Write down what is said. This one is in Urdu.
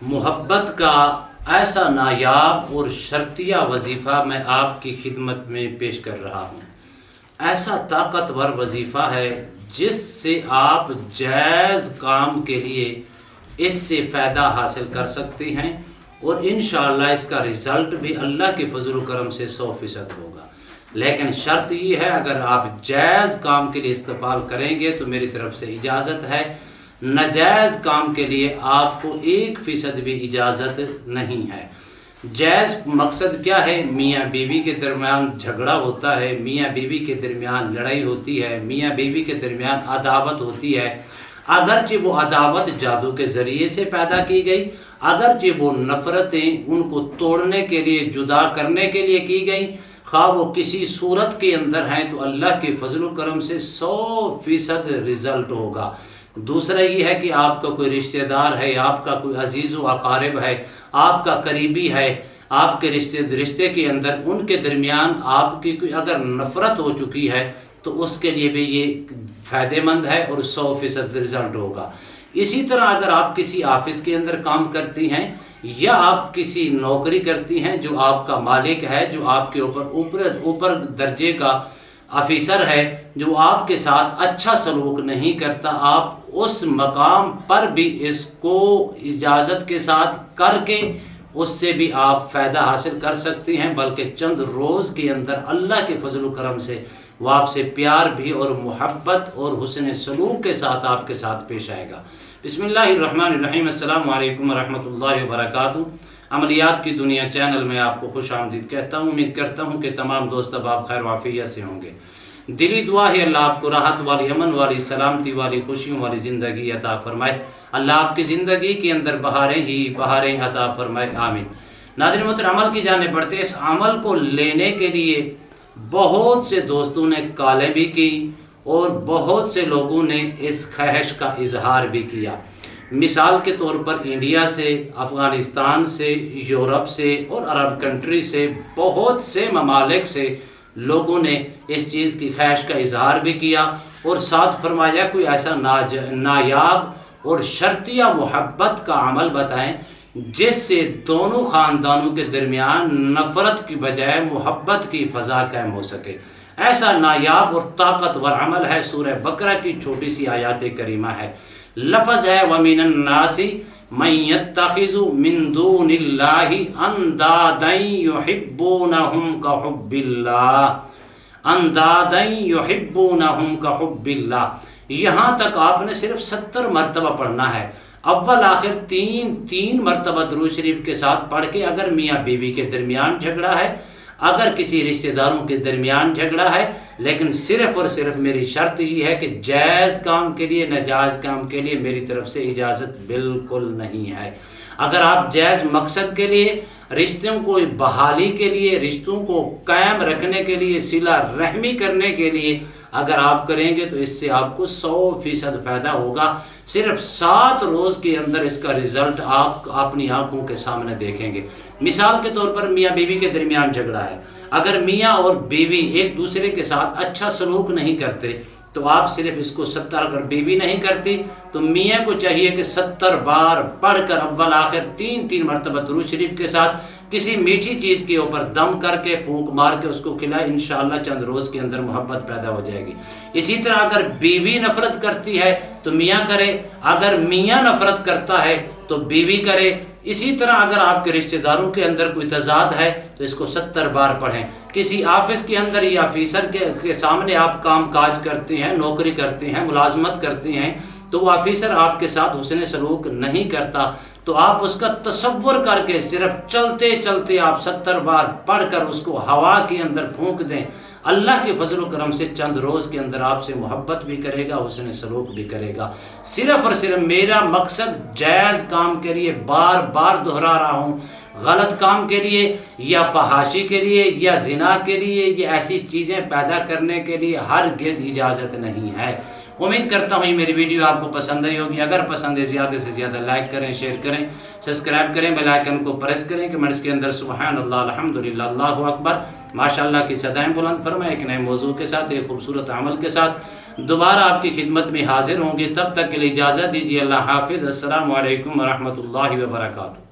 محبت کا ایسا نایاب اور شرطیہ وظیفہ میں آپ کی خدمت میں پیش کر رہا ہوں۔ ایسا طاقتور وظیفہ ہے جس سے آپ جائز کام کے لیے اس سے فائدہ حاصل کر سکتے ہیں، اور انشاءاللہ اس کا رزلٹ بھی اللہ کے فضل و کرم سے 100% ہوگا۔ لیکن شرط یہ ہے، اگر آپ جائز کام کے لیے استعمال کریں گے تو میری طرف سے اجازت ہے، ناجائز کام کے لیے آپ کو 1% بھی اجازت نہیں ہے۔ جائز مقصد کیا ہے؟ میاں بیوی کے درمیان جھگڑا ہوتا ہے، میاں بیوی کے درمیان لڑائی ہوتی ہے، میاں بیوی کے درمیان عداوت ہوتی ہے، اگرچہ وہ عداوت جادو کے ذریعے سے پیدا کی گئی، اگرچہ وہ نفرتیں ان کو توڑنے کے لیے، جدا کرنے کے لیے کی گئی، خواہ وہ کسی صورت کے اندر ہیں، تو اللہ کے فضل و کرم سے 100% رزلٹ ہوگا۔ دوسرا یہ ہے کہ آپ کا کوئی رشتہ دار ہے، آپ کا کوئی عزیز و اقارب ہے، آپ کا قریبی ہے، آپ کے رشتے کے اندر ان کے درمیان آپ کی کوئی اگر نفرت ہو چکی ہے تو اس کے لیے بھی یہ فائدہ مند ہے اور 100% رزلٹ ہوگا۔ اسی طرح اگر آپ کسی آفس کے اندر کام کرتی ہیں یا آپ کسی نوکری کرتی ہیں، جو آپ کا مالک ہے، جو آپ کے اوپر درجے کا آفیسر ہے، جو آپ کے ساتھ اچھا سلوک نہیں کرتا، آپ اس مقام پر بھی اس کو اجازت کے ساتھ کر کے اس سے بھی آپ فائدہ حاصل کر سکتے ہیں، بلکہ چند روز کے اندر اللہ کے فضل و کرم سے وہ آپ سے پیار بھی اور محبت اور حسن سلوک کے ساتھ آپ کے ساتھ پیش آئے گا۔ بسم اللہ الرحمن الرحیم۔ السلام علیکم ورحمۃ اللہ وبرکاتہ۔ عملیات کی دنیا چینل میں آپ کو خوش آمدید کہتا ہوں۔ امید کرتا ہوں کہ تمام دوست احباب خیر و عافیت سے ہوں گے۔ دلی دعا ہے اللہ آپ کو راحت والی، امن والی، سلامتی والی، خوشیوں والی زندگی عطا فرمائے۔ اللہ آپ کی زندگی کے اندر بہاریں ہی بہاریں عطا فرمائے، آمین۔ ناظرین محترم، عمل کی جانب بڑھتے ہیں۔ اس عمل کو لینے کے لیے بہت سے دوستوں نے کالیں بھی کی اور بہت سے لوگوں نے اس خواہش کا اظہار بھی کیا۔ مثال کے طور پر انڈیا سے، افغانستان سے، یورپ سے اور عرب کنٹری سے، بہت سے ممالک سے لوگوں نے اس چیز کی خواہش کا اظہار بھی کیا، اور ساتھ فرمایا کوئی ایسا نایاب اور شرطیہ محبت کا عمل بتائیں جس سے دونوں خاندانوں کے درمیان نفرت کی بجائے محبت کی فضا قائم ہو سکے۔ ایسا نایاب اور طاقتور عمل ہے، سورہ بقرہ کی چھوٹی سی آیات کریمہ ہے۔ لفظ ہے وَمِنَ النَّاسِ مَن يَتَّخِذُ مِن دُونِ اللَّهِ أَندَادًا يُحِبُّونَهُمْ كَحُبِّ اللَّهِ، أَندَادًا يُحِبُّونَهُمْ كَحُبِّ اللَّهِ۔ یہاں تک آپ نے صرف 70 مرتبہ پڑھنا ہے، اول آخر تین مرتبہ درود شریف کے ساتھ پڑھ کے، اگر میاں بیوی کے درمیان جھگڑا ہے، اگر کسی رشتہ داروں کے درمیان جھگڑا ہے، لیکن صرف اور صرف میری شرط یہ ہے کہ جائز کام کے لیے، ناجائز کام کے لیے میری طرف سے اجازت بالکل نہیں ہے۔ اگر آپ جائز مقصد کے لیے، رشتوں کو بحالی کے لیے، رشتوں کو قائم رکھنے کے لیے، صلہ رحمی کرنے کے لیے اگر آپ کریں گے تو اس سے آپ کو 100% فائدہ ہوگا۔ صرف 7 روز کے اندر اس کا رزلٹ آپ اپنی آنکھوں کے سامنے دیکھیں گے۔ مثال کے طور پر میاں بیوی کے درمیان جھگڑا ہے، اگر میاں اور بیوی ایک دوسرے کے ساتھ اچھا سلوک نہیں کرتے تو آپ صرف اس کو 70، اگر بیوی نہیں کرتی تو میاں کو چاہیے کہ 70 بار پڑھ کر اول آخر 3 مرتبہ درود شریف کے ساتھ کسی میٹھی چیز کے اوپر دم کر کے، پھونک مار کے اس کو کھلائے، انشاءاللہ چند روز کے اندر محبت پیدا ہو جائے گی۔ اسی طرح اگر بیوی نفرت کرتی ہے تو میاں کرے، اگر میاں نفرت کرتا ہے تو بیوی کرے۔ اسی طرح اگر آپ کے رشتہ داروں کے اندر کوئی تضاد ہے تو اس کو 70 بار پڑھیں۔ کسی آفس کے اندر یا آفیسر کے سامنے آپ کام کاج کرتے ہیں، نوکری کرتے ہیں، ملازمت کرتے ہیں، تو وہ آفیسر آپ کے ساتھ حسن سلوک نہیں کرتا تو آپ اس کا تصور کر کے صرف چلتے چلتے آپ 70 بار پڑھ کر اس کو ہوا کے اندر پھونک دیں۔ اللہ کے فضل و کرم سے چند روز کے اندر آپ سے محبت بھی کرے گا، حسن سلوک بھی کرے گا۔ صرف اور صرف میرا مقصد جائز کام کے لیے، بار بار دہرا رہا ہوں، غلط کام کے لیے یا فحاشی کے لیے یا زنا کے لیے یا ایسی چیزیں پیدا کرنے کے لیے ہرگز اجازت نہیں ہے۔ امید کرتا ہوں یہ میری ویڈیو آپ کو پسند آئی ہوگی. اگر پسند ہے زیادہ سے زیادہ لائک کریں، شیئر کریں، سبسکرائب کریں، بیل آئیکن کو پریس کریں کہ میں اس کے اندر سبحان اللہ، الحمدللہ، اللہ اکبر، ماشاءاللہ کی صدائیں بلند فرمائے. ایک نئے موضوع کے ساتھ، ایک خوبصورت عمل کے ساتھ دوبارہ آپ کی خدمت میں حاضر ہوں گے. تب تک کے لیے اجازت دیجیے. اللہ حافظ. السلام علیکم ورحمۃ اللہ وبرکاتہ.